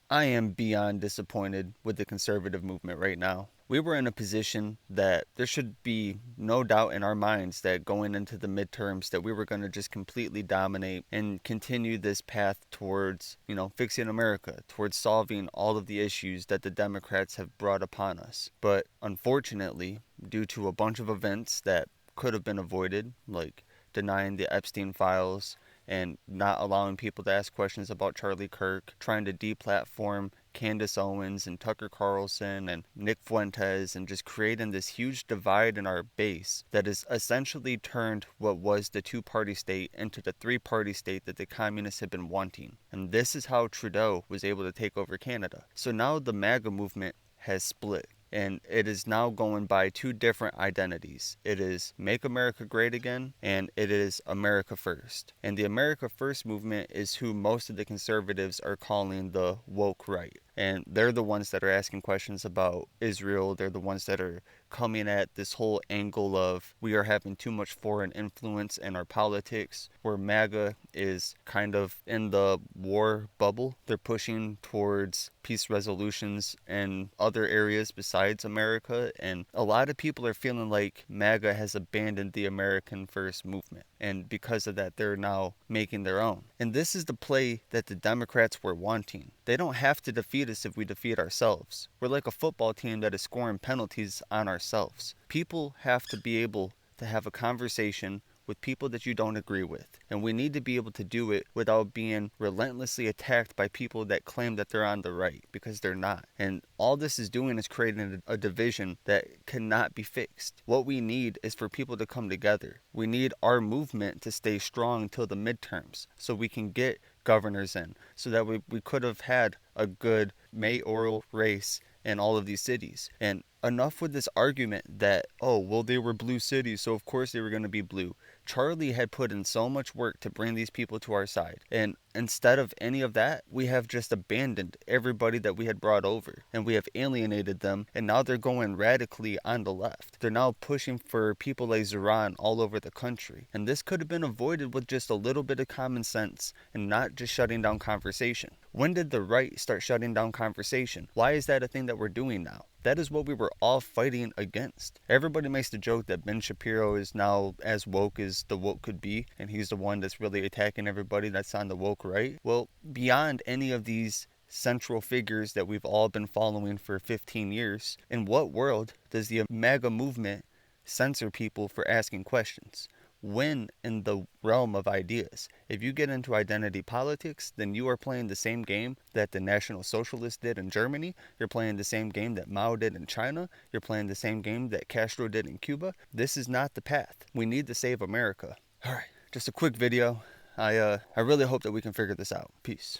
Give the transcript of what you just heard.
I am beyond disappointed with the conservative movement right now. We were in a position that there should be no doubt in our minds that going into the midterms that we were going to just completely dominate and continue this path towards, fixing America, towards solving all of the issues that the Democrats have brought upon us. But unfortunately, due to a bunch of events that could have been avoided, like denying the Epstein files and not allowing people to ask questions about Charlie Kirk, trying to deplatform Candace Owens and Tucker Carlson and Nick Fuentes, and just creating this huge divide in our base that has essentially turned what was the two-party state into the three-party state that the communists had been wanting. And this is how Trudeau was able to take over Canada. So now the MAGA movement has split. And it is now going by two different identities. It is Make America Great Again, and it is America First. And the America First movement is who most of the conservatives are calling the woke right. And they're the ones that are asking questions about Israel. They're the ones that are coming at this whole angle of we are having too much foreign influence in our politics, where MAGA is kind of in the war bubble. They're pushing towards peace resolutions in other areas besides America, and a lot of people are feeling like MAGA has abandoned the American First movement, and because of that they're now making their own. And this is the play that the Democrats were wanting. They don't have to defeat us if we defeat ourselves. We're like a football team that is scoring penalties on ourselves. People have to be able to have a conversation with people that you don't agree with. And we need to be able to do it without being relentlessly attacked by people that claim that they're on the right, because they're not. And all this is doing is creating a division that cannot be fixed. What we need is for people to come together. We need our movement to stay strong until the midterms so we can get governors in, so that we could have had a good mayoral race in all of these cities. And enough with this argument that, oh, well, they were blue cities, so of course they were going to be blue. Charlie had put in so much work to bring these people to our side. And instead of any of that, we have just abandoned everybody that we had brought over. And we have alienated them. And now they're going radically on the left. They're now pushing for people like Zoran all over the country. And this could have been avoided with just a little bit of common sense and not just shutting down conversation. When did the right start shutting down conversation? Why is that a thing that we're doing now? That is what we were all fighting against. Everybody makes the joke that Ben Shapiro is now as woke as the woke could be, and he's the one that's really attacking everybody that's on the woke right. Well, beyond any of these central figures that we've all been following for 15 years, in what world does the MAGA movement censor people for asking questions? When in the realm of ideas? If you get into identity politics, then you are playing the same game that the National Socialists did in Germany. You're playing the same game that Mao did in China. You're playing the same game that Castro did in Cuba. This is not the path. We need to save America. All right, just a quick video. I really hope that we can figure this out. Peace.